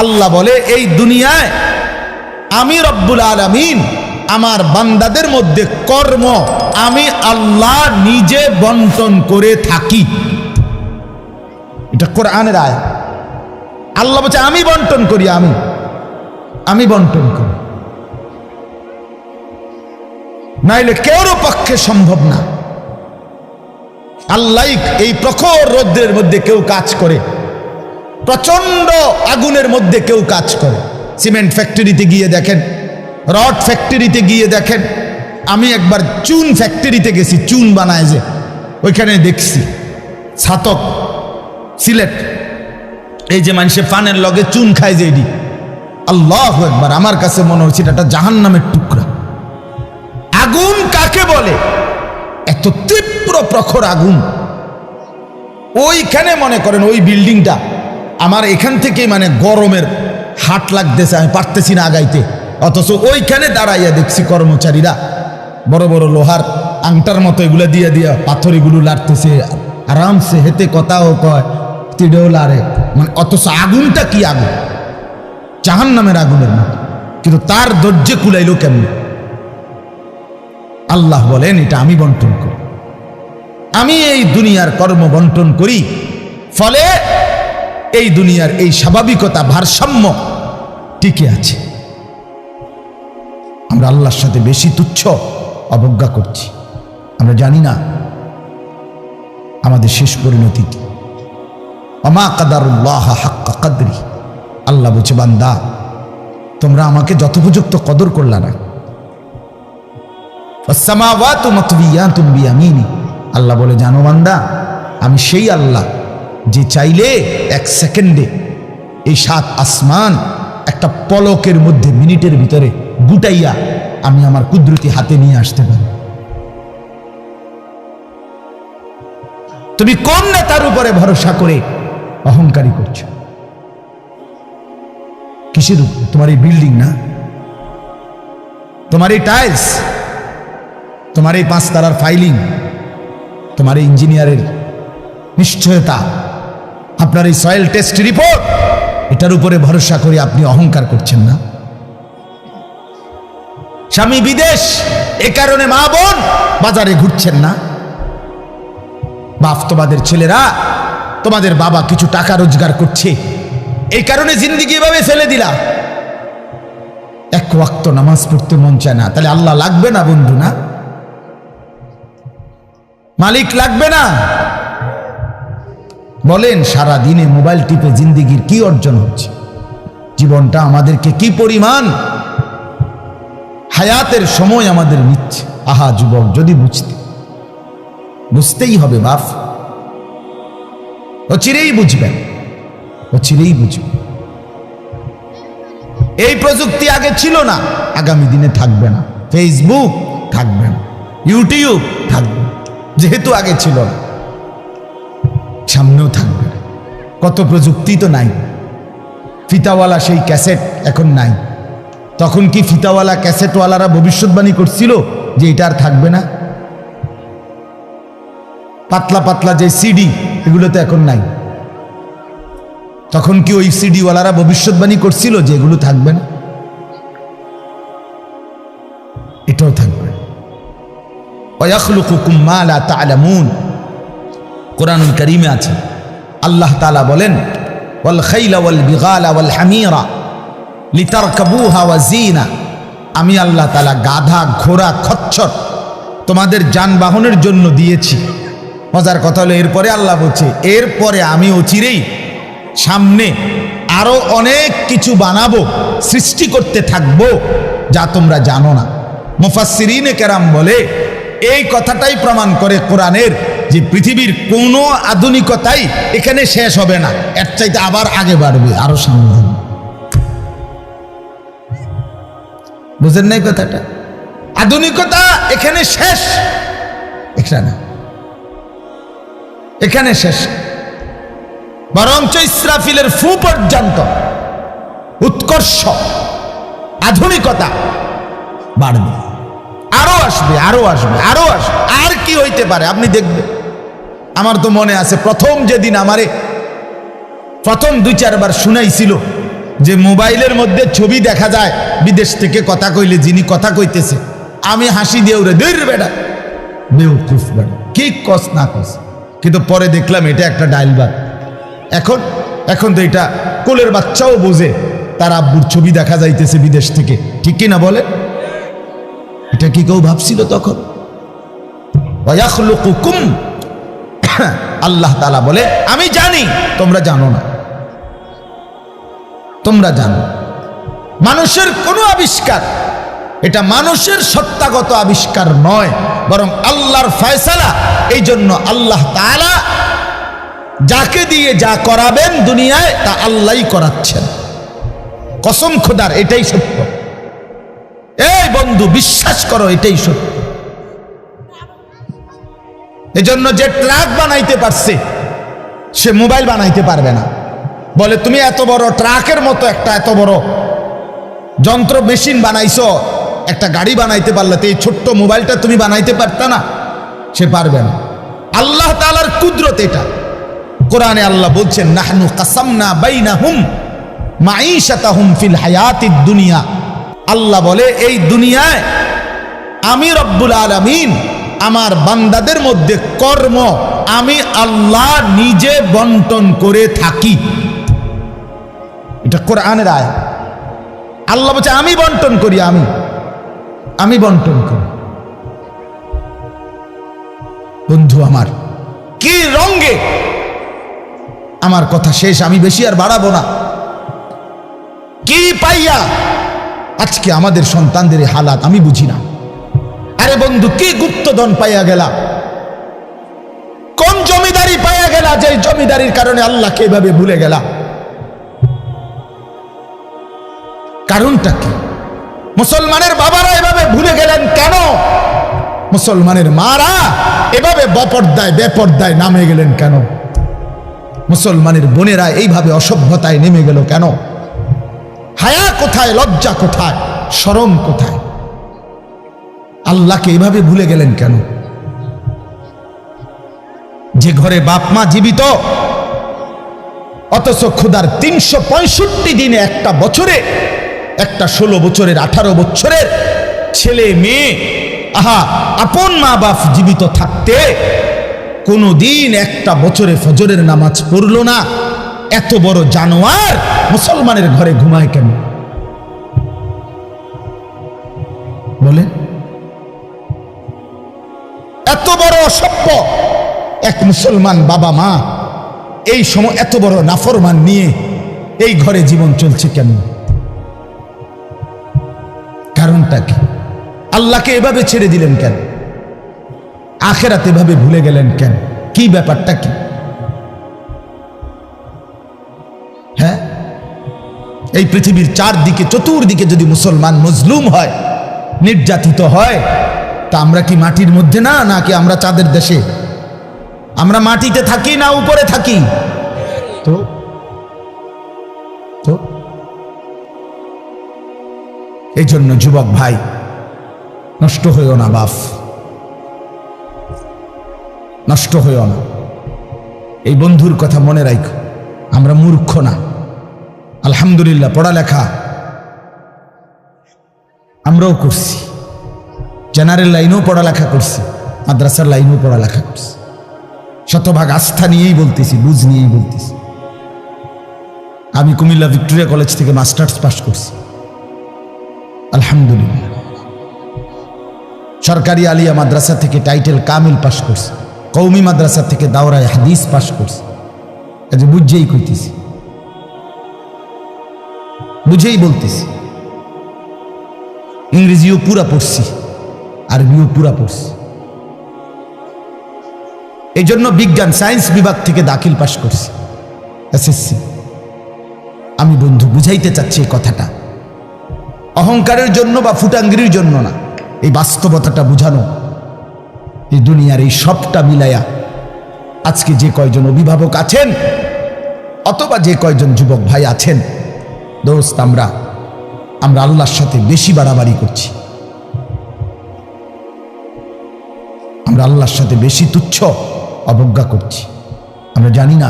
আল্লাহ বলে এই দুনিয়ায় আমি রব্বুল আলামিন আমার বান্দাদের মধ্যে কর্ম আমি আল্লাহ নিজে বন্টন করে থাকি। এটা কোরআনের আয়াত। আল্লাহ বলছে আমি বন্টন করি, আমি বন্টন করি, নাইলে কেউর পক্ষে সম্ভব না। আল্লাহ এই প্রখর রৌদ্রের মধ্যে কেউ কাজ করে, প্রচন্ড আগুনের মধ্যে কেউ কাজ করে। সিমেন্ট ফ্যাক্টরিতে গিয়ে দেখেন, রড ফ্যাক্টরিতে গিয়ে দেখেন। আমি একবার চুন ফ্যাক্টরিতে গেছি, চুন বানায় যে, ওইখানে দেখছি ছাতক সিলেট, এই যে মানুষে পানের লগে চুন খায় যে, এটি আল্লাহু আকবার, আমার কাছে মনে হচ্ছে এটা জাহান্নামের টুকরা। আগুন কাকে বলে? এত তীব্র প্রখর আগুন। ওইখানে মনে করেন ওই বিল্ডিংটা আমার এখান থেকে মানে গরমের হাট লাগতেছে, আমি পারতেছি না আগাইতে, অথচ ওইখানে দাঁড়াইয়া দেখছি কর্মচারীরা বড় বড় লোহার আংটার মতো এগুলো দিয়ে দিয়া পাথর এগুলো লাড়তেছে আরামসে, হেতে কথাও কয়, তিড়েও লাড়ে, মানে অথচ আগুনটা কি আগুন, জাহান্নামের আগুনের মতো। কিন্তু তার ধৈর্যে কুলাইলো কেমন? আল্লাহ বলেন এটা আমি বন্টন করি, আমি এই দুনিয়ার কর্ম বন্টন করি, ফলে এই দুনিয়ার এই স্বাভাবিকতা ভারসাম্য টিকে আছে। আমরা আল্লাহর সাথে বেশি তুচ্ছ অবজ্ঞা করছি, আমরা জানি না আমাদের শেষ পরিণতি কি। ওমা কাদারুল্লাহ হাক্কা কদরি, আল্লাহ বলছে বান্দা তোমরা আমাকে যথোপযুক্ত কদর করলা না। আসসামাওয়াতু মাতবিয়াতুন বিয়ামিনি, আল্লাহ বলে জানো বান্দা আমি সেই আল্লাহ যে চাইলে এক সেকেন্ডে এই 7 আসমান একটা পলকের মধ্যে মিনিটের ভিতরে গুটাইয়া আমি আমার কুদরতি হাতে নিয়ে আসতে পারি। তুমি কোন নেতার উপরে ভরসা করে অহংকারী করছো? কিসের উপর? তোমার এই বিল্ডিং না, তোমার এই টাইলস, তোমার এই 5 তারার ফাইলিং, তোমার এই ইঞ্জিনিয়ারের নিশ্চয়তা, আপনার এই সয়েল টেস্ট রিপোর্ট, এটার উপরে ভরসা করে আপনি অহংকার করছেন না? স্বামী বিদেশ, এ কারণে মা বোন বাজারে ঘুরছেন না? বাস্তবাদের ছেলেরা, তোমাদের বাবা কিছু টাকা রোজগার করছে, এই কারণে জিন্দেগি এভাবে ফেলে দিলা। এক ওয়াক্ত নামাজ পড়তে মন চায় না, তাহলে আল্লাহ লাগবে না বন্ধু? না, মালিক লাগবে না? বলেন সারা দিনে মোবাইল টিপে জিন্দেগির কি অর্জন হচ্ছে? জীবনটা আমাদেরকে কি পরিমাণ হায়াতের সময় আমাদের নিচ্ছে। আহা যুবক, যদি বুঝতেই হবে বাপ, অচিরেই বুঝবেন, অচিরেই বুঝবেন। এই প্রযুক্তি আগে ছিল না, আগামী দিনে থাকবে না। ফেসবুক থাকবে না, ইউটিউব থাকবে, যেহেতু আগে ছিল না, সামনেও থাকবে না। কত প্রযুক্তি তো নাই। ফিতাওয়ালা সেই ক্যাসেট এখন নাই। তখন কি ফিতাওয়ালা ক্যাসেটওয়ালারা ভবিষ্যৎবাণী করছিল যে এটা আর থাকবে না? পাতলা পাতলা যে সিডি, এগুলো তো এখন নাই। তখন কি ওই সিডিওয়ালারা ভবিষ্যৎবাণী করছিল যে এগুলো থাকবে না? এটাও থাকবে। ওয়াখলুকুকুম মা লা তা'লামুন, কোরআনুল কারীমে আছে আল্লাহ তাআলা বলেন ওয়াল খাইলা ওয়াল বিগালা ওয়াল হামিরা লিতারকাবুহা ওয়া জিনা, আমি আল্লাহ তাআলা গাধা, ঘোড়া, খচ্চর তোমাদের যানবাহনের জন্য দিয়েছি। মজার কথা হলো এরপরে আল্লাহ বলছে এরপরে আমি অচিরেই সামনে আরো অনেক কিছু বানাবো, সৃষ্টি করতে থাকবো যা তোমরা জানো না। মুফাসসিরিনে কেরাম বলে এই কথাটাই প্রমাণ করে কোরআনের যে পৃথিবীর কোনো আধুনিকতাই এখানে শেষ হবে না, এর চাইতে আবার আগে বাড়বে, আরো সামনে হবে। বুঝেন নাই কথাটা? আধুনিকতা এখানে শেষ, এখানে শেষ, বরঞ্চ ইসরাফিলের ফু পর্যন্ত উৎকর্ষ আধুনিকতা বাড়বে, আরো আসবে, আরো আসবে, আরো আসবে। আর কি হইতে পারে আপনি দেখবেন। আমার তো মনে আছে প্রথম যেদিন আমারে প্রথম 2-4 বার শুনাইছিল যে মোবাইলের মধ্যে ছবি দেখা যায় বিদেশ থেকে কথা কইলে, যিনি কথা কইতেছে আমি হাসি দিয়ে উড়ে দূর বেটা বেউকুফ বেটা, কি কস না কস, কিন্তু পরে দেখলাম এটা একটা ডায়লবাগ। এখন তো এটা কোলের বাচ্চাও বোঝে তার আব্বুর ছবি দেখা যাইতেছে বিদেশ থেকে, ঠিক কি না বলে? এটা কি কেউ ভাবছিল তখন? আল্লাহ তাআলা বলে আমি জানি তোমরা জানো না, তোমরা জানো মানুষের কোন আবিষ্কার, এটা মানুষের সত্তাগত আবিষ্কার নয়, বরং আল্লাহর ফয়সালা। এই জন্য আল্লাহ তাআলা যাকে দিয়ে যা করাবেন দুনিয়ায় তা আল্লাহই করাচ্ছেন, কসম খোদার, এটাই সত্য। এই বন্ধু বিশ্বাস করো, এটাই সত্য। এজন্য যে ট্রাক বানাইতে পারছে সে মোবাইল বানাইতে পারবে না। বলে তুমি এত বড় ট্রাকের মতো একটা এত বড় যন্ত্র মেশিন বানাইছো, একটা গাড়ি বানাইতে পারলে তো এই ছোট্ট মোবাইলটা তুমি বানাইতে পারতা না? সে পারবে না। আল্লাহ তাআলার কুদরত এটা। কোরআনে আল্লাহ বলছেন নাহনু কাসামনা বাইনাহুম মাঈশাতাহুম ফিল হায়াতিদ দুনিয়া। আল্লাহ বলে এই দুনিয়ায় আমি রব্বুল আলামিন আমার বান্দাদের মধ্যে কর্ম আমি আল্লাহ নিজে বন্টন করে থাকি। এটা কোরআনের আয়াত। আল্লাহ বলছে আমি বন্টন করি, আমি বন্টন করি। বন্ধু আমার কি রঙে আমার কথা শেষ, আমি বেশি আর বাড়াবো না। কি পাইয়া আজকে আমাদের সন্তানদের হালাত আমি বুঝি না। আরে বন্ধু কি গুপ্তধন পাইয়া গেলা, কোন জমিদারি পাইয়া গেলা যে জমিদারির কারণে আল্লাহকে এভাবে ভুলে গেলা? কারণটা কি? মুসলমানের বাবারা এভাবে ভুলে গেলেন কেন? মুসলমানের মারা এভাবে বেপর্দায় নামে গেলেন কেন? মুসলমানের বোনেরা এইভাবে অসভ্যতায় নেমে গেল কেন? হায়া কোথায়, লজ্জা কোথায়, শরম কোথায়? আল্লাহকে এভাবে ভুলে গেলেন কেন? যে ঘরে বাপ মা জীবিত, অথচ খোদার 365 দিনে একটা বছরে একটা 16 বছরের 18 বছরের ছেলে মেয়ে আপন মা বাপ জীবিত থাকতে কোনদিন একটা বছরে ফজরের নামাজ পড়ল না। এত বড় জানোয়ার মুসলমানের ঘরে ঘুমায় কেন বলেন? এত বড় অসভ্য এক মুসলমান বাবা মা এই সময় এত বড় নাফরমান নিয়ে এই ঘরে জীবন চলছে কেন? কারণটা কি? আল্লাহকে এভাবে ছেড়ে দিলেন কেন? আখিরাত এভাবে ভুলে গেলেন কেন? কি ব্যাপারটা কি? হ্যাঁ, এই পৃথিবীর চারদিকে চতুর্দিকে যদি মুসলমান মজলুম হয়, নির্যাতিত হয়, তা আমরা কি মাটির মধ্যে না, নাকি আমরা চাঁদের দেশে? আমরা মাটিতে থাকি না উপরে থাকি? তো এই জন্য যুবক ভাই নষ্ট হইও না, বাপ নষ্ট হইও না। এই বন্ধুর কথা মনে রাখো, আমরা মূর্খ না। আলহামদুলিল্লাহ পড়ালেখা আমরাও করছি, জেনারেল লাইনেও পড়ালেখা করছি, মাদ্রাসার লাইনেও পড়ালেখা করছি। শতভাগ আস্থা নিয়েই বলতেছি, বুঝ নিয়েই বলতেছি। আমি কুমিল্লা ভিক্টোরিয়া কলেজ থেকে মাস্টার্স পাস করছি, আলহামদুলিল্লাহ। সরকারি আলিয়া মাদ্রাসা থেকে টাইটেল কামিল পাস করছি, কওমি মাদ্রাসা থেকে দাওরায়ে হাদিস পাস করছি। কাজে বুঝেই কইতেছি, বুঝেই বলতেছি। ইংরেজিও পুরা পড়ছি, আরবিও পুরা পড়ছি। এই জন্য বিজ্ঞান সায়েন্স বিভাগ থেকে দাখিল পাস করছি, এসএসসি। আমি বন্ধু বুঝাইতে চাচ্ছি এই কথাটা অহংকারের জন্য বা ফুটাঙ্গিরির জন্য না, এই বাস্তবতাটা বুঝানো। এই দুনিয়ার এই সবটা মিলাইয়া আজকে যে কয়জন অভিভাবক আছেন অথবা যে কয়জন যুবক ভাই আছেন, দোস্ত আমরা আল্লাহর সাথে বেশি বাড়াবাড়ি করছি। আমরা আল্লাহর সাথে বেশি তুচ্ছ অবজ্ঞা করছি। আমরা জানি না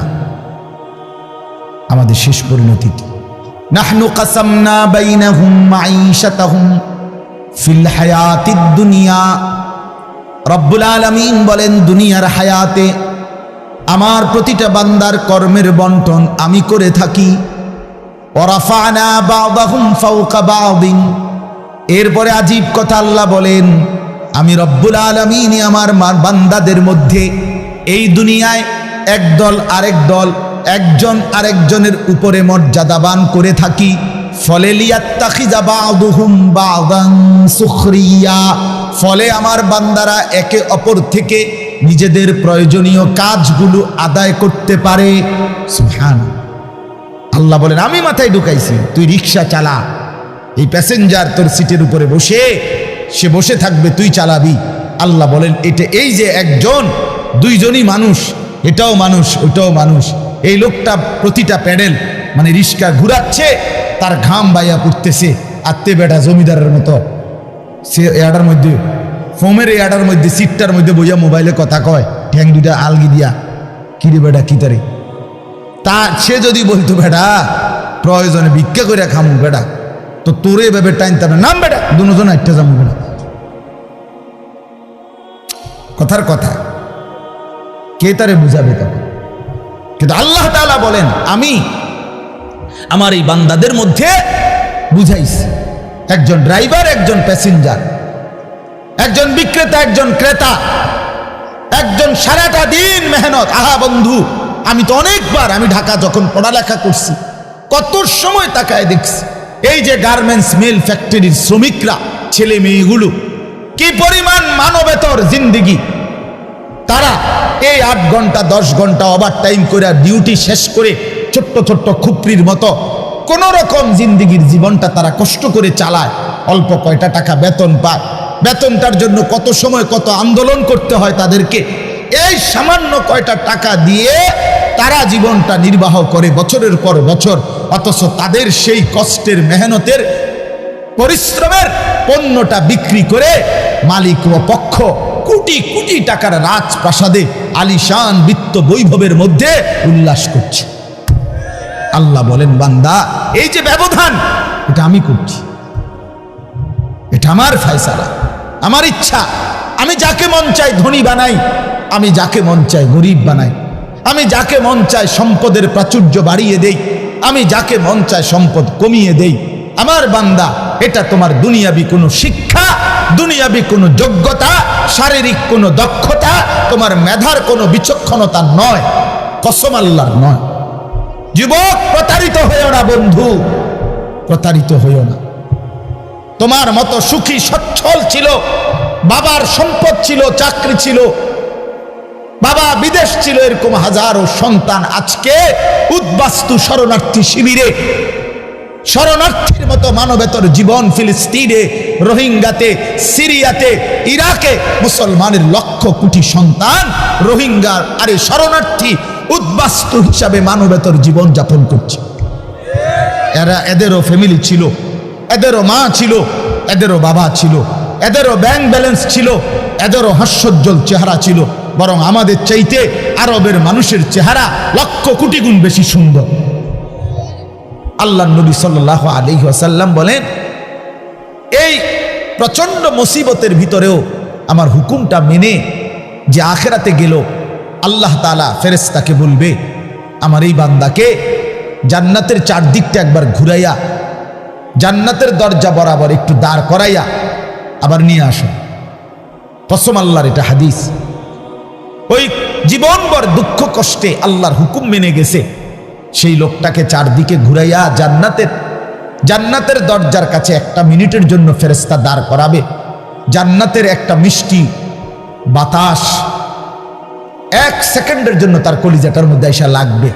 আমাদের শেষ পরিণতি কি। নাহনু কাসামনা বাইনাহুম মাঈশাতাহুম ফিল হায়াতিদ দুনিয়া। রব্বুল আলামিন বলেন, দুনিয়ার হায়াতে আমার প্রতিটা বান্দার কর্মের বন্টন আমি করে থাকি। ওয়ারাফা'না বা'দাহুম ফাওকা বা'দিন। এরপরে আজীব কথা আল্লাহ বলেন, আমি রব্বুল আলামিন আমার বান্দাদের মধ্যে এই দুনিয়ায় একদল আরেক দল, একজন আরেকজনের উপরে মর্যাদাবান করে থাকি। ফলে লিয়াত্তাখিযা বা'দুহুম বা'দান সুখরিয়া, ফলে আমার বান্দারা একে অপর থেকে নিজেদের প্রয়োজনীয় কাজগুলো আদায় করতে পারে। সুবহানাল্লাহ। আল্লাহ বলেন, আমি মাথায় ঢুকাইছি, তুই রিক্সা চালা, এই প্যাসেঞ্জার তোর সিটের উপরে বসে, সে বসে থাকবে, তুই চালাবি। আল্লাহ বলেন, এটা এই যে একজন দুইজনই মানুষ, এটাও মানুষ ওটাও মানুষ। এই লোকটা প্রতিটা প্যাডেল মানে রিক্সা ঘুরাচ্ছে, তার ঘাম বাইয়া পড়তেছে, আত্মে বেটা জমিদারের মতো সে এয়াডার মধ্যে, ফোমের এয়াডার মধ্যে, সিটটার মধ্যে বইয়া মোবাইলে কথা কয়, ঠ্যাং দুইটা আলগি দিয়া, কিরে বেটা কি তারে। তা সে যদি বলতো, বেটা প্রয়োজনে ভিক্ষা করে খামু বেটা, তো তোরে ভেবে টাইনতাম না, নাম বেটা দুজন একটা যাবো বেটা। কথার কথা, কে তারে বুঝাবে তখন? কিন্তু আল্লাহ তাআলা বলেন, আমি আমার এই বান্দাদের মধ্যে বুঝাইছি, একজন ড্রাইভার, একজন প্যাসেঞ্জার, একজন বিক্রেতা, একজন ক্রেতা, একজন সারাটা দিন মেহনত। আহা বন্ধু, আমি তো অনেকবার, আমি ঢাকা যখন পড়ালেখা করছি, কত সময় তাকায় দেখছি এই যে গার্মেন্টস মিল ফ্যাক্টরির শ্রমিকরা, ছেলে মেয়েগুলো, কি পরিমাণ মানবেতর জিন্দেগি। তারা এই 8 ঘন্টা 10 ঘন্টা ওভার টাইম করে ডিউটি শেষ করে ছোট্ট ছোট্ট খুপড়ির মতো কোন রকম জিন্দেগির জীবনটা তারা কষ্ট করে চালায়। অল্প কয়টা টাকা বেতন পায়, বেতনটার জন্য কত সময় কত আন্দোলন করতে হয় তাদেরকে। এই সামান্য কয়টা টাকা দিয়ে তারা জীবনটা নির্বাহ করে বছরের পর বছর, অথচ তাদের সেই কষ্টের মেহনতের পরিশ্রমের পণ্যটা বিক্রি করে মালিক ও পক্ষ কোটি কোটি টাকার রাজপ্রাসাদে আলিশান বিত্ত বৈভবের মধ্যে উল্লাস করছে। আল্লাহ বলেন, বান্দা এই যে ব্যবধান, এটা আমি করছি, এটা আমার ফয়সালা, আমার ইচ্ছা। আমি যাকে মন চাই ধনী বানাই, আমি যাকে মন চাই গরিব বানাই, আমি যাকে মন চাই সম্পদের প্রাচুর্য বাড়িয়ে দেই, আমি যাকে মন চাই সম্পদ কমিয়ে দেই। আমার বান্দা, এটা তোমার দুনিয়াবি কোনো শিক্ষা, দুনিয়াবি কোনো যোগ্যতা, শারীরিক কোনো দক্ষতা, তোমার মেধার কোনো বিচক্ষণতা নয়, কসম আল্লাহর নয়। যুবক, প্রতারিত হইও না বন্ধু, প্রতারিত হইও না। তোমার মতো সুখী সচ্ছল ছিল, বাবার সম্পদ ছিল, চাকরি ছিল, বাবা বিদেশ ছিল, এরকম হাজারো সন্তান আজকে উদ্বাস্তু শরণার্থী শিবিরে, শরণার্থীর মতো মানবেতর জীবন ফিলিস্তিনে, রোহিঙ্গাতে, সিরিয়াতে, ইরাকে মুসলমানের লক্ষ কোটি সন্তান রোহিঙ্গার আরে শরণার্থী উদ্বাস্তু হিসাবে মানবেতর জীবন যাপন করছে। এদেরও ফ্যামিলি ছিল, এদেরও মা ছিল, এদেরও বাবা ছিল, এদেরও ব্যাংক ব্যালেন্স ছিল, এদেরও হাস্যোজ্জ্বল চেহারা ছিল। বরং আমাদের চাইতে আরবের মানুষের চেহারা লক্ষ কোটি গুণ বেশি সুন্দর। আল্লাহ নবী সাল্লাল্লাহু আলাইহি ওয়াসাল্লাম বলেন, এই প্রচন্ড মুসিবতের ভিতরেও আমার হুকুমটা মেনে যে আখিরাতে গেল, আল্লাহ তাআলা ফেরেশতাকে বলবে, আমার এই বান্দাকে জান্নাতের চারদিকটা একবার ঘুরাইয়া জান্নাতের দরজা বরাবর একটু দাঁড় করাইয়া আবার নিয়ে আসো। কসম আল্লাহর, এটা হাদিস। ওই জীবনভর দুঃখ কষ্টে আল্লাহর হুকুম মেনে গেছে, সেই লোকটাকে চারদিকে ঘুরাইয়া জান্নাতের দরজার কাছে 1 মিনিটের জন্য ফেরেশতা দাঁড় করাবে। জান্নাতের একটা মিষ্টি বাতাস 1 সেকেন্ডের জন্য তার কলিজাটার মধ্যে এসে লাগবে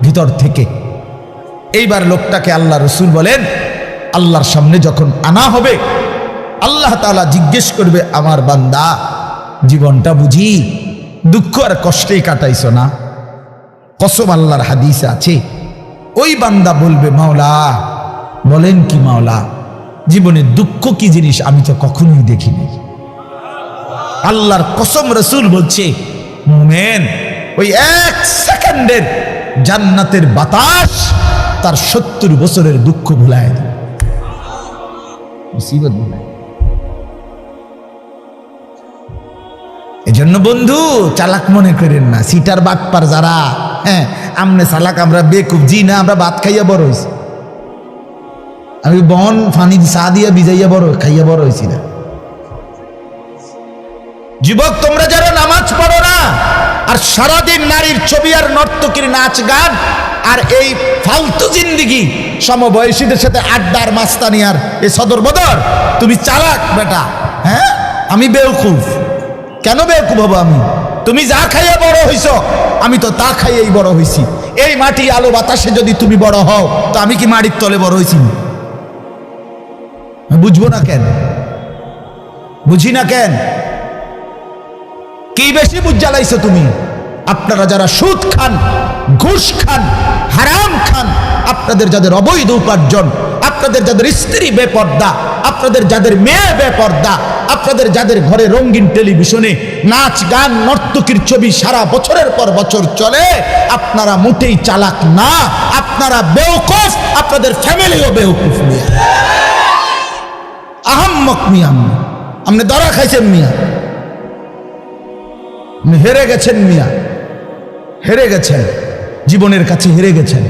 ভিতর থেকে। এইবার লোকটাকে আল্লাহ রসুল বলেন, আল্লাহর সামনে যখন আনা হবে, আল্লাহ তাআলা জিজ্ঞেস করবে, আমার বান্দা, জীবনটা বুঝি দুঃখ আর কষ্টেই কাটাইছো না? কসম আল্লাহর হাদিসে আছে, ওই বান্দা বলবে, মাওলা বলেন কি মাওলা, জীবনে দুঃখ কি জিনিস আমি তো কখনোই দেখিনি। আল্লাহর কসম, রসুল বলছে, মুমিন ওই 1 সেকেন্ডের জান্নাতের বাতাস তার 70 বছরের দুঃখ ভুলায় দেয়, মুসিবত ভুলায়। এজন্য বন্ধু চালাক মনে করেন না, সিটার বাটপার যারা, হ্যাঁ আমনে চালাক আমরা বেকুব, জি না, আমরা ভাত খাইয়া বড় হয়েছি। আমি বন ফানি চা দিয়া ভিজাইয়া বড় খাইয়া বড় হয়েছি না। যুবক তোমরা যারা নামাজ পড়ো না আর সারাদিন নারীর ছবি আর নর্তকীর নাচ গান আর এই ফালতু জিন্দিগি, সমবয়সীদের সাথে আড্ডার মাস্তানি আর এই সদর বদর, তুমি চালাক বেটা। হ্যাঁ আমি বেওকুফ। কেন বেওকুফ হবো আমি? তুমি যা খাইয়া বড় হইছ আমি তো তা খাইয়েই বড় হইছি। এই মাটি আলো বাতাসে যদি তুমি বড় হও তো আমি কি মাটির তলে বড় হইছি? বুঝবো না কেন? বুঝি না কেন? কি বেশি বুঝ জ্বালাইছো তুমি? আপনারা যারা সুদ খান, ঘুষ খান, হারাম খান, আপনাদের যাদের অবৈধ উপার্জন, আপনাদের যাদের স্ত্রী বেপর্দা, আপনাদের যাদের মেয়ে বেপর্দা, আপনাদের যাদের ঘরে রঙিন টেলিভিশনে নাচ গান নর্তকীর ছবি সারা বছরের পর বছর চলে, আপনারা মোটেই চালাক না, আপনারা বেওকুফ, আপনাদের ফ্যামিলিও বেওকুফ। মিয়া আহাম্মক মিয়া, আপনি ধরা খাইছেন মিয়া, হেরে গেছেন মিয়া, হেরে গেছেন, জীবনের কাছে হেরে গেছেন,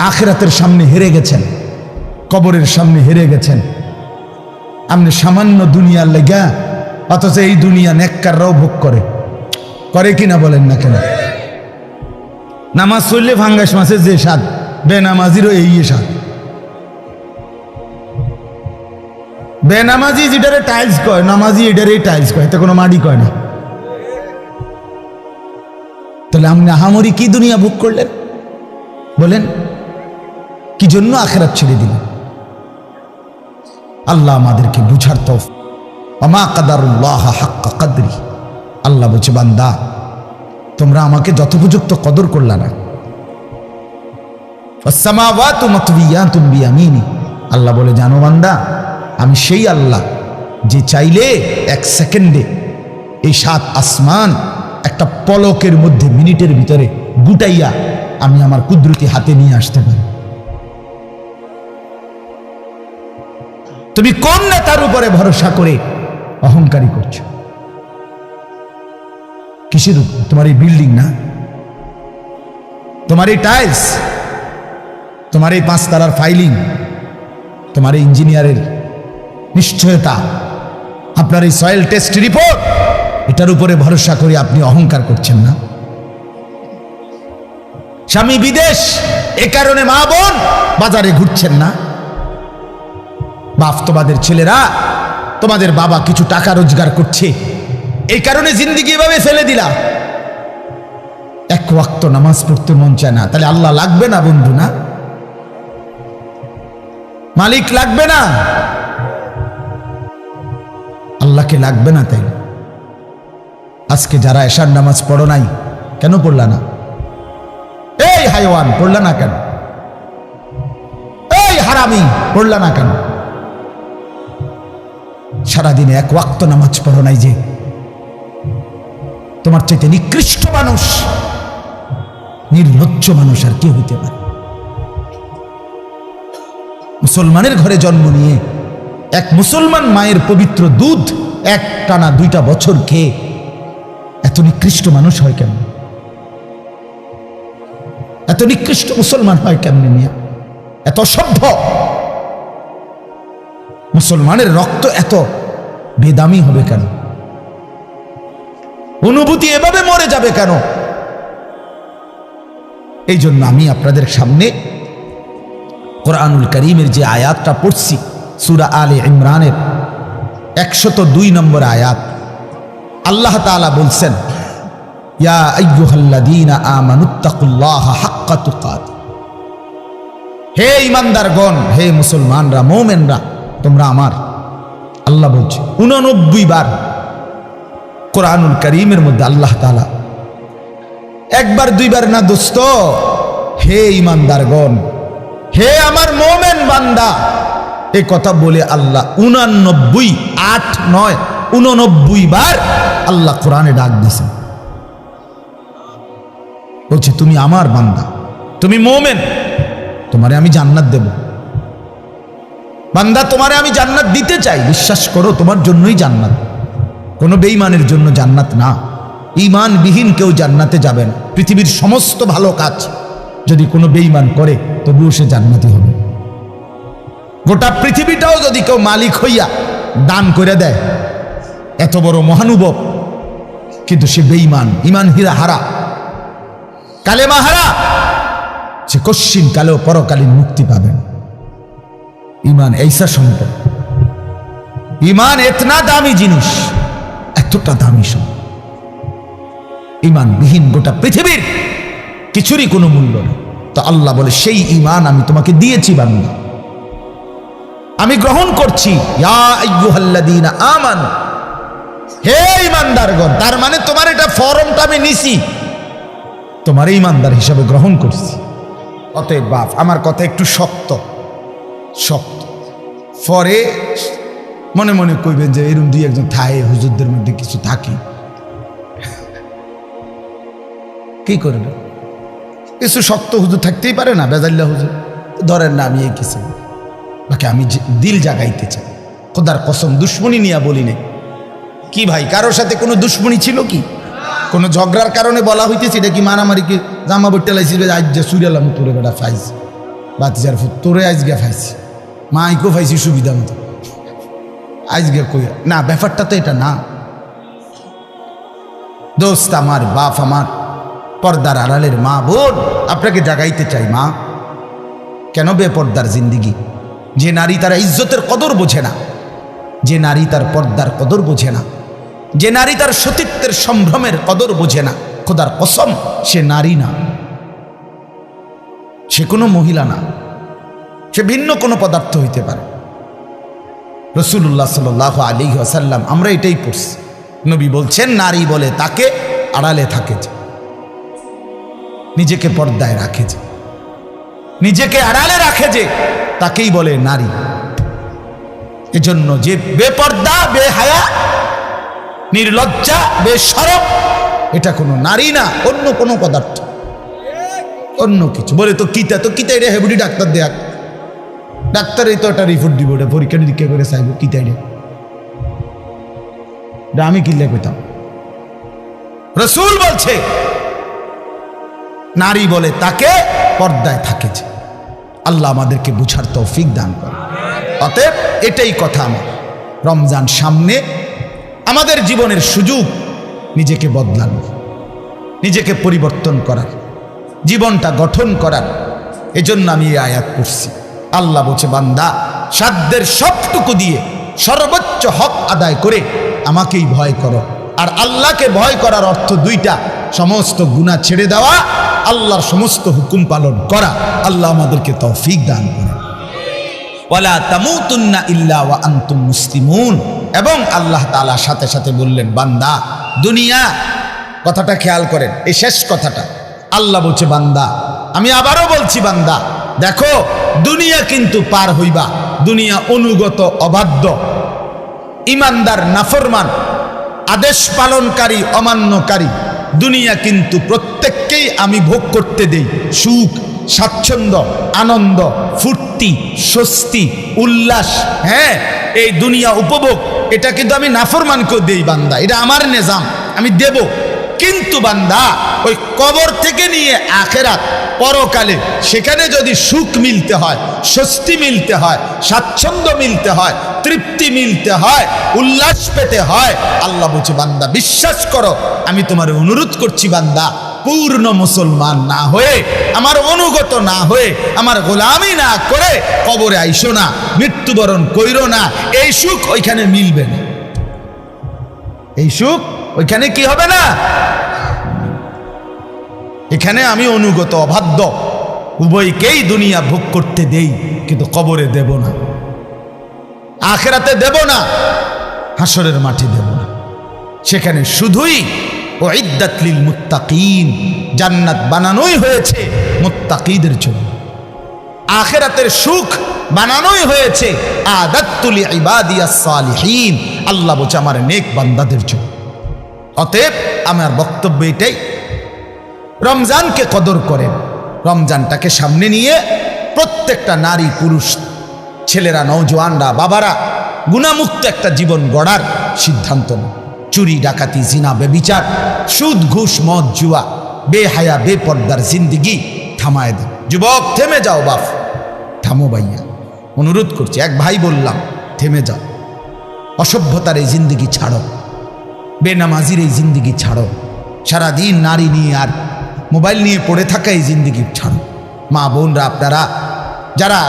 আখিরাতের সামনে হেরে গেছেন, কবরের সামনে হেরে গেছেন। আপনি সামান্য দুনিয়ার লেগা, অথচ এই দুনিয়া নেককাররাও ভোগ করে, করে কিনা বলেন না কেন? নামাজ পড়লে ফাঙ্গাস মাছের যে স্বাদ, বেনামাজিরও এই স্বাদ। বেনামাজি যেটারে টাইলস কয়, নামাজি এটারে টাইলস কয়, এতে কোনো মাটি কয় না। তাহলে আপনি আহামরি কি দুনিয়া ভোগ করলেন বলেন? কি জন্য আখিরাত ছেড়ে দিলেন? আল্লাহ আমাদেরকে বুঝার তৌফিক। ওমা কাদারুল্লাহ হাক্কা কদরি। আল্লাহ বলছে বান্দা তোমরা আমাকে যথোপযুক্ত কদর করলা না। ওয়াসসামাওয়াতু মাতওয়িয়াতুন বিয়ামিনি। আল্লাহ বলে জানো বান্দা আমি সেই আল্লাহ যে চাইলে এক সেকেন্ডে এই 7 আসমান একটা পলকের মধ্যে, মিনিটের ভিতরে গুটাইয়া আমি আমার কুদরতি হাতে নিয়ে আসতে পারি। তুমি কোন নেতার উপরে ভরসা করে অহংকারী করছো? কিসের উপর? তোমার এই বিল্ডিং না, তোমার এই টাইলস, তোমার এই 5 তারার ফাইলিং, তোমার এই ইঞ্জিনিয়ারের নিশ্চয়তা, আপনার এই সয়েল টেস্ট রিপোর্ট, এটার উপরে ভরসা করে আপনি অহংকার করছেন না? স্বামী বিদেশ, এ কারণে মা বোন বাজারে ঘুরছেন না? বাস্তবাদের ছেলেরা, তোমাদের বাবা কিছু টাকা রোজগার করছে, এই কারণে জিন্দিগি এভাবে ফেলে দিলা। এক ওয়াক্ত নামাজ পড়তে মন চায় না, তাহলে আল্লাহ লাগবে না বন্ধু? না মালিক লাগবে না? আল্লাহকে লাগবে না? তাই আজকে যারা এশার নামাজ পড়ো নাই, কেন পড়লা না? এই হাইওয়ান পড়লা না কেন? এই হারামি পড়লা না কেন? সারাদিনে এক ওয়াক্ত নামাজ পড়ো নাই যে? তোমার চাইতে নিকৃষ্ট মানুষ, নির্লজ্জ মানুষ আর কে হইতে পারে? মুসলমানের ঘরে জন্ম নিয়ে এক মুসলমান মায়ের পবিত্র দুধ এক টানা 2টা বছর খেয়ে এত নিকৃষ্ট মানুষ হয় কেমন? এত নিকৃষ্ট মুসলমান হয় কেমনে মিয়া? এত সভ্য মুসলমানের রক্ত এত বেদামি হবে কেন? অনুভূতি এভাবে মরে যাবে কেন? এই জন্য আমি আপনাদের সামনে কোরআনুল কারীমের যে আয়াতটা পড়ছি, সূরা আলে ইমরানের 102 নম্বর আয়াত, আল্লাহ তাআলা বলছেন ইয়া আইয়ুহাল্লাযীনা আমানুত্তাকুল্লাহা হাক্কা তুকাতিহ। হে ঈমানদারগণ, হে মুসলমানরা, মুমিনরা, তোমরা আমার, আল্লাহ বলছে 89 বার কোরআনুল কারীমের মধ্যে আল্লাহ তাআলা, একবার 2 বার না দোস্ত, হে ঈমানদারগণ, হে আমার মুমিন বান্দা, এই কথা বলে আল্লাহ 89, 8, 9, 89 বার আল্লাহ কোরআনে ডাক দিয়েছেন। বলছে তুমি আমার বান্দা, তুমি মুমিন, তোমারে আমি জান্নাত দেব। বান্দা তোমারে আমি জান্নাত দিতে চাই, বিশ্বাস করো তোমার জন্যই জান্নাত, কোনো বেঈমানের জন্য জান্নাত না। ঈমানবিহীন কেউ জান্নাতে যাবে না। পৃথিবীর সমস্ত ভালো কাজ যদি কোনো বেঈমান করে তবুও সে জান্নাতি হবে। গোটা পৃথিবীটাও যদি কেউ মালিক হইয়া দান করে দেয়, এত বড় মহানুভব, কিন্তু সে বেঈমান, ঈমান হীরা হারা, কালেমা হারা, সে কশ্চিন কালেও পরকালীন মুক্তি পাবেন। ঈমান এইসা সম্পদ, ঈমান এতনা দামি জিনিস, এতটা দামি সম্পদ। ঈমানবিহীন গোটা পৃথিবীর কিছুরই কোনো মূল্য নেই। তো আল্লাহ বলে সেই ঈমান আমি তোমাকে দিয়েছি বান্দা, আমি গ্রহণ করছি। ইয়া আইয়ুহাল্লাযীনা আমানু, হে ঈমানদারগণ। তার মানে তোমার এটা ফরমটা আমি নিছি, তোমার ঈমানদার হিসাবে গ্রহণ করছি। অতএব বাপ, আমার কথা একটু শক্ত শক্ত, পরে মনে মনে কইবেন যে এরকম দুই একজন থাকে হুজুরদের মধ্যে কিছু থাকি, কি করবে? কিছু শক্ত হুজুর থাকতেই পারে না, বেজাল্লা হুজুর ধরেন না। আমি এই কিছু বাকি আমি দিল জাগাইতে চাই, খোদার কসম দুশ্মনী নিয়ে বলি না। কি ভাই, কারোর সাথে কোনো দুশ্মনী ছিল কি? কোনো ঝগড়ার কারণে বলা হইতেছে? এটা কি মারামারি? কি জামা বইটা লাইছি আজ যে সুরিয়ালাম তোরে বেটা ফাইছি, বাতিজার ফুট তোরে আজকে ফাইছি, মাইকো ফাইছি সুবিধা মতো, আজকে কই না। ব্যাপারটা তো এটা না দোস্ত আমার, বাপ আমার, পর্দার আড়ালের মা বোন, আপনাকে জাগাইতে চাই। মা, কেন বেপর্দার জিন্দিগি? যে নারী তার ইজ্জতের কদর বোঝে না, যে নারী তার পর্দার কদর বোঝে না, যে নারী তার সতীত্বের সম্ভ্রমের কদর বোঝে না, খোদার কসম সে নারী না, সে কোনো মহিলা না, সে ভিন্ন কোনো পদার্থ হইতে পারে। রাসূলুল্লাহ সাল্লাল্লাহু আলাইহি ওয়াসাল্লাম, আমরা এটাই পড়ছি, নবী বলছেন নারী বলে তাকে আড়ালে থাকে যে, নিজেকে পর্দায় রাখে যে, নিজেকে আড়ালে রাখে যে, তাকেই বলে নারী। এজন্য যে বেপর্দা, বেহায়া, নির্লজ্জা, বেশরম, এটা কোনো নারী না, অন্য কোনো পদার্থ, অন্য কিছু। বলে তো কিতা, তো কিতাই রে হেবুডি ডাক্তার দেখ, ডাক্তারই তো একটা রিপোর্ট দিব, ওটা পরীক্ষা নিরীক্ষা করে চাইব কিতাই রে, আমি কিনলে কইতাম। রাসূল বলছে নারী বলে তাকে পর্দায় থাকে যে। আল্লাহ আমাদেরকে বুঝার তৌফিক দান করে। অতএব এটাই কথা আমার, রমজান সামনে, আমাদের জীবনের সুযোগ নিজেকে বদলানোর, নিজেকে পরিবর্তন করার, জীবনটা গঠন করার। এজন্য আমি এই আয়াত পড়ছি। আল্লাহ বলছে, বান্দা সাধ্যের সবটুকু দিয়ে সর্বোচ্চ হক আদায় করে আমাকেই ভয় করো। আর আল্লাহকে ভয় করার অর্থ দুইটা, সমস্ত গুনাহ ছেড়ে দেওয়া, আল্লাহর সমস্ত হুকুম পালন করা। আল্লাহ আমাদেরকে তৌফিক দান করে। ওয়ালা তামুতুন্না ইল্লা ওয়া আনতুম মুসলিমুন। এবং আল্লাহ তাআলা সাথে সাথে বললেন, বান্দা দুনিয়া, কথাটা খেয়াল করেন, এই শেষ কথাটা আল্লাহ বলছে, বান্দা আমি আবারও বলছি, বান্দা দেখো দুনিয়া কিন্তু পার হইবা, দুনিয়া অনুগত, অবাধ্য, ইমানদার, নাফরমান, আদেশ পালনকারী, অমান্যকারী, দুনিয়া কিন্তু প্রত্যেককেই আমি ভোগ করতে দেই। সুখ, স্বাচ্ছন্দ্য, আনন্দ, ফুর্তি, স্বস্তি, উল্লাস, হ্যাঁ, এই দুনিয়া উপভোগ, এটা কিন্তু আমি নাফরমানকেও দেই বান্দা, এটা আমার নিজাম, আমি দেব। কিন্তু বান্দা ওই কবর থেকে নিয়ে আখেরাত, পরকালে, সেখানে যদি সুখ মিলতে হয়, স্বস্তি মিলতে হয়, স্বাচ্ছন্দ্য মিলতে হয়, তৃপ্তি মিলতে হয়, উল্লাস পেতে হয়, আল্লাহ বলছে, বান্দা বিশ্বাস করো, আমি তোমার অনুরোধ করছি, বান্দা পূর্ণ মুসলমান না হয়ে, আমার অনুগত না হয়ে, আমার গোলামি না করে কবরে আইসো না, মৃত্যুবরণ কইরো না। এই সুখ ওইখানে মিলবে না, এই সুখ ওইখানে কি হবে না। এখানে আমি অনুগত, অবাধ্য, উভয়কেই দুনিয়া ভোগ করতে দেই, কিন্তু কবরে দেব না, আখিরাতে দেব না, হাসরের মাঠে দেব না। সেখানে শুধুই উইদ্দাত লিল মুত্তাকিন, জান্নাত বানানোই হয়েছে মুত্তাকিদের জন্য, আখিরাতের সুখ বানানোই হয়েছে আদাত্তু লিইবাদিয়াস সালিহিন, আল্লাহ বলছে আমার নেক বান্দাদের জন্য। অতএব আমার বক্তব্য এটাই, রমজানকে কদর করেন, রমজানটাকে সামনে নিয়ে প্রত্যেকটা নারী পুরুষ, ছেলেরা, নওজোয়ানরা, বাবারা গুনামুক্ত একটা জীবন গড়ার সিদ্ধান্ত নেয়। চুরি, ডাকাতি, জিনা, বেবিচার, সুদ, ঘুষ, মদ, জুয়া, বেহায়া, বেপর্দার জিন্দিগি থামায় দেয়। যুবক, থেমে যাও বাপ, থামো ভাইয়া, অনুরোধ করছি। এক ভাই বললাম, থেমে যাও, অসভ্যতার এই জিন্দিগি ছাড়ো, বেনামাজির এই জিন্দিগি ছাড়ো, সারাদিন নারী নিয়ে আর মোবাইল নিয়ে পড়ে থাকা এই জিন্দিগি ছাড়ো। মা বোনরা, আপনারা যারা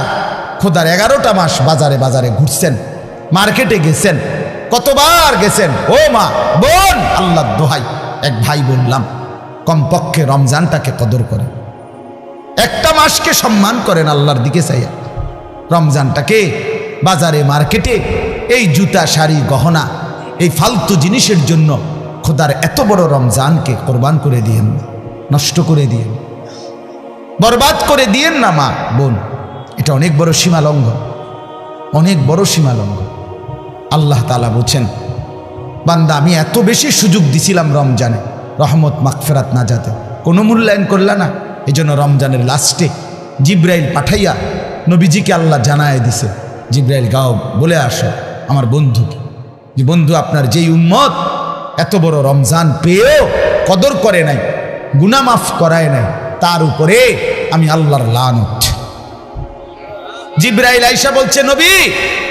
খোদার 11টা মাস বাজারে বাজারে ঘুরছেন, মার্কেটে গেছেন, কতবার গেছেন, ও মা বোন, আল্লাহর দোহাই, এক ভাই বললাম, কমপক্ষে রমজানটাকে কদর করেন, একটা মাসকে সম্মান করেন আল্লাহর দিকে চাইয়া। রমজানটাকে বাজারে মার্কেটে এই জুতা, শাড়ি, গহনা, এই ফালতু জিনিসের জন্য খোদার এত বড় রমজানকে কোরবান করে দিয়েন না, নষ্ট করে দিয়েন, বরবাদ করে দিয়েন না মা বোন। এটা অনেক বড় সীমালঙ্ঘন, অনেক বড় সীমালঙ্ঘন। আল্লাহ তাআলা বলছেন, বান্দা আমি এত বেশি সুযোগ দিছিলাম রমজানে, রহমত, মাগফিরাত, নাজাতে, কোনো মূল্যায়ন করলা না। এই জন্য রমজানের লাস্টে জিব্রাইল পাঠাইয়া নবীজিকে আল্লাহ জানায় দিছে, জিব্রাইল গাও বলে আসো আমার বন্ধুকে, যে বন্ধু আপনার যেই উম্মত এত বড় রমজান পেয়েও কদর করে নাই, গুনাহ মাফ করায় নাই, তার উপরে আমি আল্লাহর লানত। জিব্রাইল আয়েশা বলছে, নবী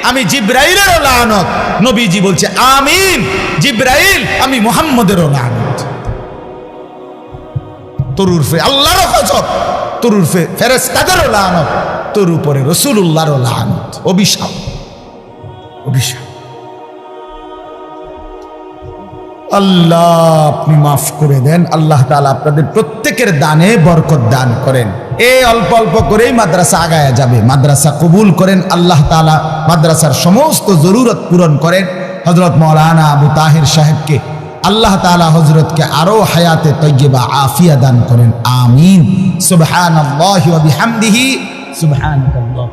আমি জিব্রাইলেরও লানত। নবীজি বলছে, আমিন। জিব্রাইল, আমি মুহাম্মদেরও লানত। তোর উরফে আল্লাহরও গজব, তোর উরফে ফেরেশতাদেরও লানত, তোর উপরে রাসূলুল্লাহরও লানত, অভিশাপ, অভিশাপ। আল্লাহ আপনি মাফ করে দেন। আল্লাহ তাআলা আপনাদের প্রত্যেকের দানে বরকত দান করেন। এই অল্প অল্প করেই মাদ্রাসা আগায়া যাবে। মাদ্রাসা কবুল করেন আল্লাহ তাআলা, মাদ্রাসার সমস্ত জরুরত পূরণ করেন। হযরত মাওলানা আবু তাহের সাহেবকে আল্লাহ তাআলা হযরতকে আরো হায়াতে তয়্যিবা আফিয়া দান করেন, আমিন। সুবহানাল্লাহি ওয়া বিহামদিহি, সুবহানাল্লাহ।